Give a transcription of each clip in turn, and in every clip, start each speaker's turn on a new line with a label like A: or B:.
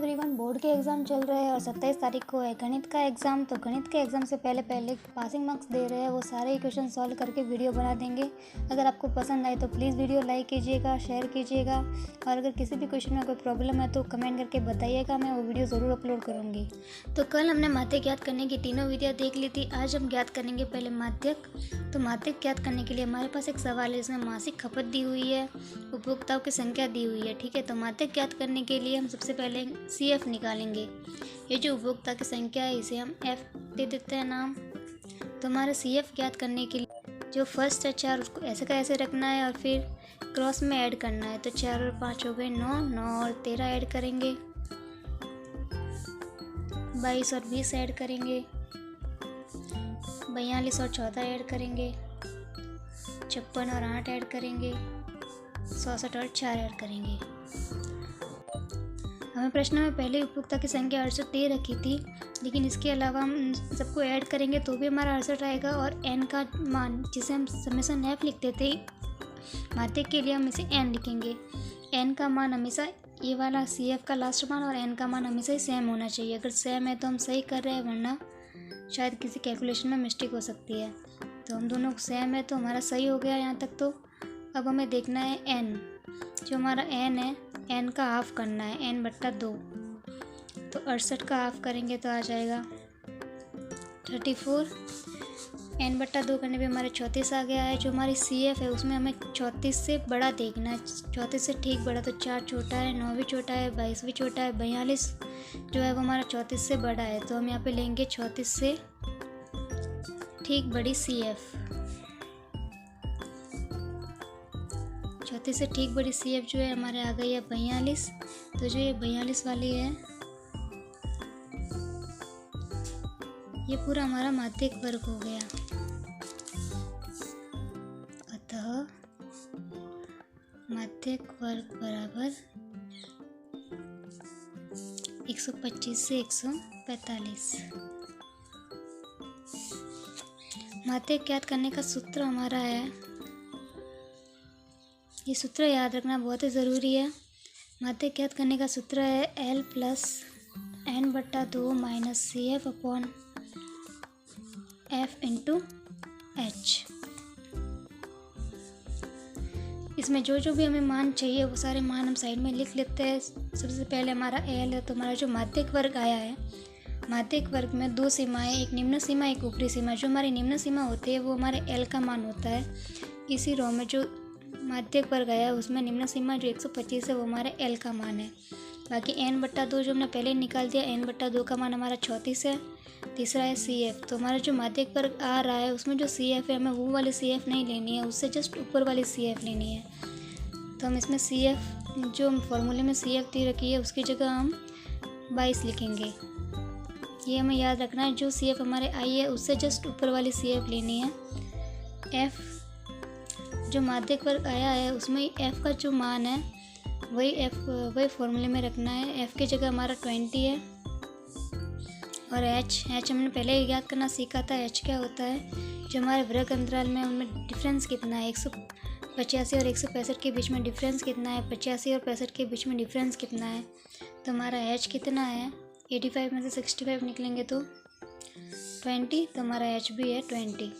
A: Everyone. Board के exam चल रहे हैं और 27 तारीख को है गणित का एग्ज़ाम। तो गणित के एग्ज़ाम से पहले पासिंग मार्क्स दे रहे हैं, वो सारे क्वेश्चन सॉल्व करके वीडियो बना देंगे। अगर आपको पसंद आए तो प्लीज़ वीडियो लाइक कीजिएगा, शेयर कीजिएगा, और अगर किसी भी क्वेश्चन में कोई प्रॉब्लम है तो कमेंट करके बताइएगा, मैं वो वीडियो ज़रूर अपलोड करूँगी। तो कल हमने माध्यक ज्ञात करने की तीनों विधियाँ देख ली थी। आज हम ज्ञात करेंगे पहले माध्यक। तो माध्यक ज्ञात करने के लिए हमारे पास एक सवाल है, इसमें मासिक खपत दी हुई है, उपभोक्ताओं की संख्या दी हुई है। ठीक है, तो माध्यक ज्ञात करने के लिए हम सबसे पहले CF निकालेंगे। ये जो उपभोक्ता की संख्या है इसे हम F दे देते हैं नाम। तो हमारे CF ज्ञात करने के लिए जो फर्स्ट है 4, उसको ऐसे का ऐसे रखना है और फिर क्रॉस में ऐड करना है। तो 4 और 5 हो गए 9, 9 और 13 ऐड करेंगे, 22 और 20 ऐड करेंगे, 42 और 14 ऐड करेंगे, 56 और 8 ऐड करेंगे, 64 और 4 ऐड करेंगे। हमें प्रश्न में पहले उपभोक्ता की संख्या 68 दे रखी थी, लेकिन इसके अलावा हम सबको ऐड करेंगे तो भी हमारा 68 आएगा। और n का मान, जिसे हम समेसन f लिखते थे, माध्यक के लिए हम इसे n लिखेंगे। n का मान हमेशा ये वाला CF का लास्ट मान और n का मान हमेशा ही सेम होना चाहिए। अगर सेम है तो हम सही कर रहे हैं, वरना शायद किसी कैलकुलेशन में मिस्टेक हो सकती है। तो हम दोनों सेम है तो हमारा सही हो गया यहाँ तक। तो अब हमें देखना है n, जो हमारा n है, n का हाफ करना है, n/2। तो 68 का हाफ करेंगे तो आ जाएगा 34। n/2 करने पे हमारे 34 आ गया है। जो हमारी CF है उसमें हमें 34 से बड़ा देखना है, 34 से ठीक बड़ा। तो 4 छोटा है, 9 भी छोटा है, 22 भी छोटा है, 42 जो है वो हमारा 34 से बड़ा है। तो हम यहाँ पे लेंगे 34 से ठीक बड़ी CF। 34 से ठीक बड़ी CF जो है हमारे आ गई है 42। तो जो ये 42 वाली है, ये पूरा हमारा माध्यक वर्ग हो गया। अतः माध्यक वर्ग बराबर 125 से 145। माध्यक ज्ञात करने का सूत्र हमारा है, ये सूत्र याद रखना बहुत ही ज़रूरी है। माध्यक ज्ञात करने का सूत्र है L + n/2 - CF / F × H। इसमें जो भी हमें मान चाहिए वो सारे मान हम साइड में लिख लेते हैं। सबसे पहले हमारा L है, तो हमारा जो माध्यक वर्ग आया है, माध्यक वर्ग में 2 सीमाएं, एक निम्न सीमा एक ऊपरी सीमा। जो हमारी निम्न सीमा होती है वो हमारे L का मान होता है। इसी रो में जो माध्यक वर्ग आया है उसमें निम्न सीमा जो 125 है वो हमारे L का मान है। बाकी n/2 जो हमने पहले निकाल दिया, n/2 का मान हमारा 34 है। तीसरा है CF। तो हमारा जो माध्यक वर्ग आ रहा है उसमें जो CF है, हमें वो वाली CF नहीं लेनी है, उससे जस्ट ऊपर वाली CF लेनी है। तो हम इसमें CF, जो फॉर्मूले में CF दी रखी है उसकी जगह हम 22 लिखेंगे। ये हमें याद रखना है, जो CF हमारे आई है उससे जस्ट ऊपर वाली CF लेनी है। F, जो माध्यक वर्ग आया है उसमें F का जो मान है वही फॉर्मूले में रखना है। F की जगह हमारा 20 है। और H हमने पहले ही याद करना सीखा था। H क्या होता है, जो हमारे वर्ग अंतराल में उनमें डिफरेंस कितना है, 185 और 165 के बीच में डिफरेंस कितना है, 85 और 65 के बीच में डिफरेंस कितना है। तो हमारा H कितना है, 85 में से 65 निकलेंगे तो 20, तो हमारा H भी है 20।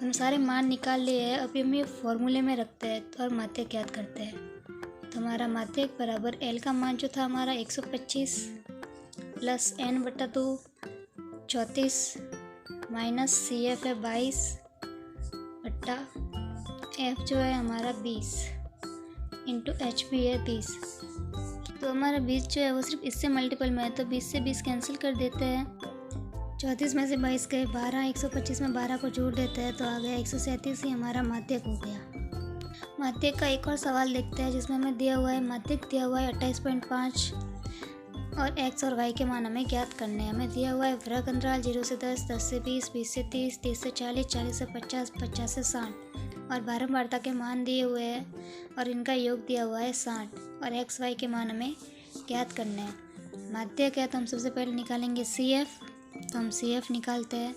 A: हम सारे मान निकाल लिए हैं, अभी हम ये फॉर्मूले में रखते हैं और माध्यक ज्ञात करते हैं। तो हमारा माध्यक बराबर L का मान जो था हमारा 125 + n/2 34 माइनस CF है 22 बट्टा F जो है हमारा 20 इंटू H भी है 20। तो हमारा 20 जो है वो सिर्फ इससे मल्टीपल में है, तो 20 से 20 कैंसिल कर देते हैं। 34 में से 22 गए 12, 125 में 12 को जोड़ देते हैं तो आ गया 137 ही हमारा माध्यक हो गया। माध्यक का एक और सवाल देखते हैं, जिसमें हमें दिया हुआ है, माध्यक दिया हुआ है 28.5 और x और y के मान हमें ज्ञात करने हैं। हमें दिया हुआ है वर्ग अंतराल 0 से 10, 10 से 20, 20 से 30, 30 से 40, 40 से 50, 50 से 60 और बारंबारता के मान दिए हुए हैं और इनका योग दिया हुआ है 60 और x y के मान हमें ज्ञात करने हैं। माध्यक है तो हम सबसे पहले निकालेंगे CF। तो हम CF निकालते हैं।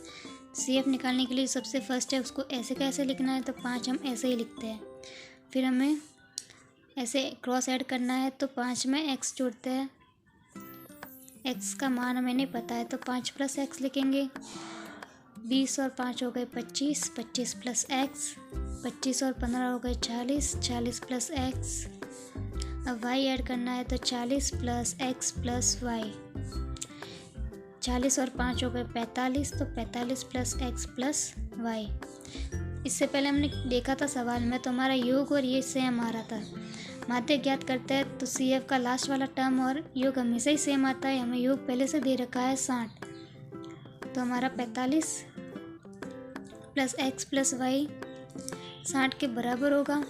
A: CF निकालने के लिए सबसे फर्स्ट है उसको ऐसे का ऐसे लिखना है, तो 5 हम ऐसे ही लिखते हैं। फिर हमें ऐसे क्रॉस ऐड करना है, तो 5 में x जोड़ते हैं एक्स का मान हमें नहीं पता है तो 5 प्लस एक्स लिखेंगे। 20 और 5 हो गए 25, 25 प्लस एक्स, 25 और 15 हो गए 40, 40 प्लस एक्स। अब वाई ऐड करना है तो 40 प्लस एक्स प्लस वाई। 40 और 5 हो गए 45, तो 45 प्लस एक्स प्लस वाई। इससे पहले हमने देखा था सवाल में तो हमारा योग और ये सेम आ रहा था। माध्य ज्ञात करते हैं तो सी एफ का लास्ट वाला टर्म और योग हमेशा ही सेम आता है। हमें योग पहले से दे रखा है 60, तो हमारा 45 प्लस एक्स प्लस वाई 60 के बराबर होगा।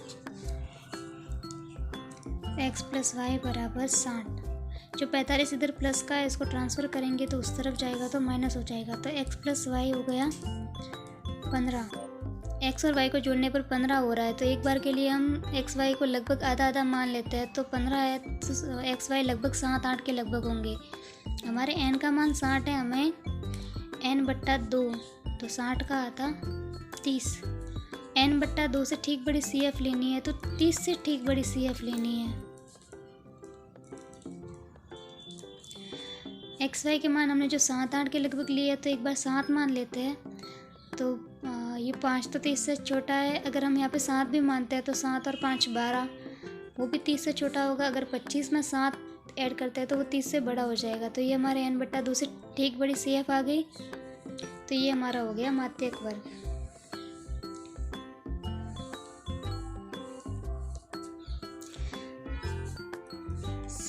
A: एक्स प्लस वाई बराबर 60। जो 45 इधर प्लस का है इसको ट्रांसफ़र करेंगे तो उस तरफ जाएगा तो माइनस हो जाएगा, तो एक्स प्लस वाई हो गया 15। एक्स और वाई को जोड़ने पर 15 हो रहा है, तो एक बार के लिए हम एक्स वाई को लगभग आधा आधा मान लेते हैं, तो 15 है तो एक्स वाई लगभग 7-8 के लगभग होंगे। हमारे एन का मान 60 है, हमें एन बट्टा 2 तो 60 का आता 30। एन बट्टा 2 से ठीक बड़ी सी एफ लेनी है तो 30 से ठीक बड़ी सी एफ लेनी है। एक्स वाई के मान हमने जो 7-8 के लगभग लिए तो एक बार 7 मान लेते हैं, तो ये 5 तो 30 से छोटा है। अगर हम यहाँ पे 7 भी मानते हैं तो 7 और 5 12, वो भी 30 से छोटा होगा। अगर 25 में 7 ऐड करते हैं तो वो 30 से बड़ा हो जाएगा, तो ये हमारे एन बट्टा 2 से ठीक बड़ी सी एफ आ गई। तो ये हमारा हो गया माध्यक वर्ग।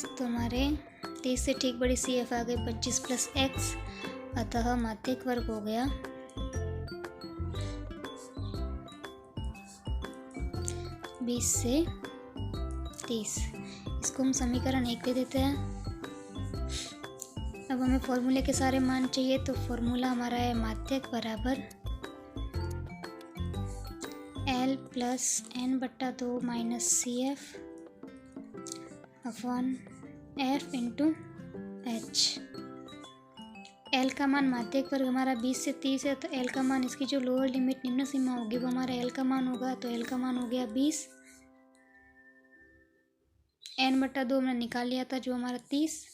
A: तो हमारे 30 से ठीक बड़ी सी एफ आ गई 25 प्लस एक्स, अतः माध्यक वर्ग हो गया 20 से 30। इसको हम समीकरण 1 दे देते हैं। अब हमें फॉर्मूले के सारे मान चाहिए, तो फॉर्मूला हमारा है माध्यक बराबर L प्लस एन बट्टा 2 minus C F upon F into H. L का मान माध्यक वर्ग हमारा 20 से 30 है, तो एल का मान इसकी जो लोअर लिमिट निम्न सीमा होगी वो हमारा एल का मान होगा, तो एल का मान हो गया 20। एन बट्टा 2 हमने निकाल लिया था जो हमारा 30।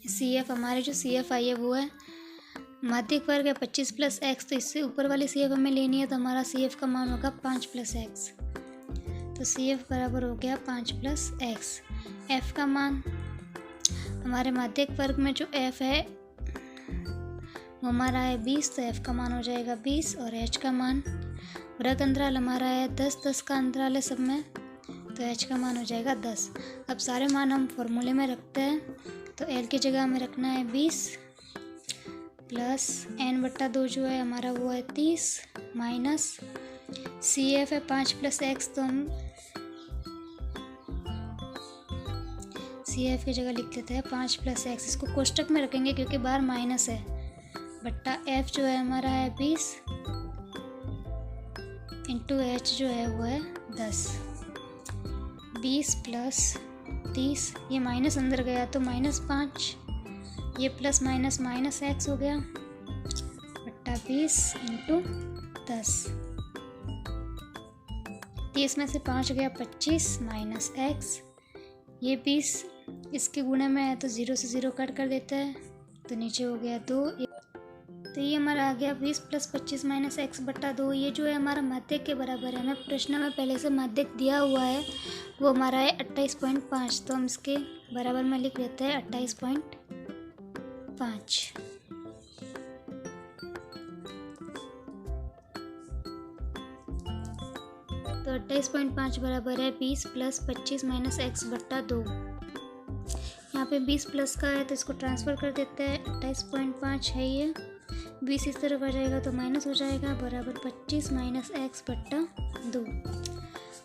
A: सी एफ हमारे जो सी एफ आई है वो है माध्यक वर्ग है 25 प्लस एक्स, तो इससे ऊपर वाली सी एफ हमें लेनी है, तो हमारा सी एफ का मान होगा 5 प्लस एक्स। तो सी एफ बराबर हो गया 5 प्लस एक्स। एफ का मान हमारे माध्यक वर्ग में जो एफ है वो हमारा है 20, तो एफ का मान हो जाएगा 20। और एच का मान वर्ग अंतराल हमारा है 10-10 का अंतराल है सब में, तो एच का मान हो जाएगा 10। अब सारे मान हम फॉर्मूले में रखते हैं, तो एल की जगह हमें रखना है 20 प्लस एन बट्टा 2 जो है हमारा वो है 30 माइनस सी एफ है 5 प्लस एक्स, तो हम सी एफ की जगह लिख लेते हैं 5 प्लस एक्स। इसको कोष्टक में रखेंगे क्योंकि बाहर माइनस है, बट्टा एफ जो है हमारा है 20 इंटू एच जो है वो है 10। 20 प्लस 30, ये माइनस अंदर गया तो -5, ये प्लस माइनस माइनस एक्स हो गया बट्टा 20 इंटू 10। 30 में से 5 गया 25 माइनस एक्स, ये 20 इसके गुणे में है तो 0 से 0 कट कर देता है, तो नीचे हो गया 2। तो ये हमारा आ गया 20 प्लस 25 माइनस एक्स बट्टा 2। ये जो है हमारा माध्यक के बराबर है। हमें प्रश्न में पहले से माध्यक दिया हुआ है वो हमारा है 28.5, तो हम इसके बराबर में लिख लेते हैं 28.5। तो 28.5 बराबर है 20 प्लस 25 माइनस एक्स बट्टा 2। यहाँ पे 20 प्लस का है तो इसको ट्रांसफ़र कर देते हैं। 28.5 है ये, 20 इस तरफ आ जाएगा तो माइनस हो जाएगा, बराबर 25 माइनस एक्स बट्टा 2।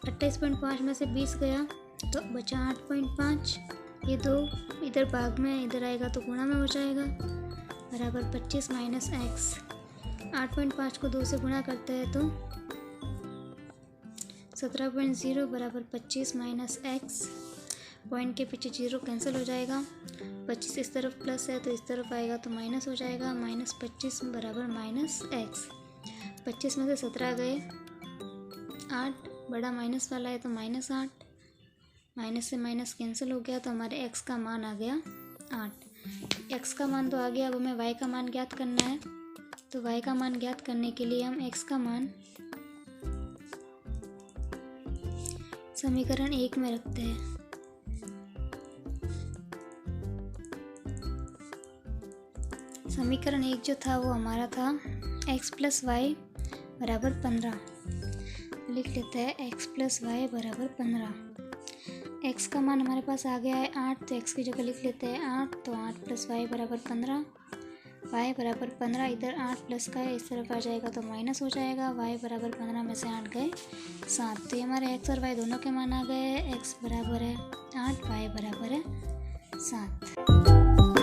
A: 28.5 में से 20 गया तो बचा 8.5, ये 2 इधर भाग में इधर आएगा तो गुणा में हो जाएगा, बराबर 25 माइनस एक्स। 8.5 को 2 से गुणा करते हैं तो 17.0 बराबर 25 माइनस एक्स। पॉइंट के पीछे 0 कैंसिल हो जाएगा, 25 इस तरफ प्लस है तो इस तरफ आएगा तो माइनस हो जाएगा, -25 बराबर माइनस एक्स। 25 में से 17 गए 8, बड़ा माइनस वाला है तो -8, माइनस से माइनस कैंसिल हो गया तो हमारे एक्स का मान आ गया 8। x का मान तो आ गया, अब हमें y का मान ज्ञात करना है। तो y का मान ज्ञात करने के लिए हम x का मान समीकरण 1 में रखते हैं। समीकरण 1 जो था वो हमारा था x प्लस वाई बराबर 15। लिख लेते हैं x प्लस वाई बराबर 15। x का मान हमारे पास आ गया है 8, तो x की जगह लिख लेते हैं 8। तो 8 प्लस वाई बराबर 15, y बराबर 15। इधर 8 प्लस का है, इस तरफ आ जाएगा तो माइनस हो जाएगा। y बराबर 15 में से 8 गए 7। तो ये हमारे x और y दोनों के मान आ गए हैं। x बराबर है 8, y बराबर है 7।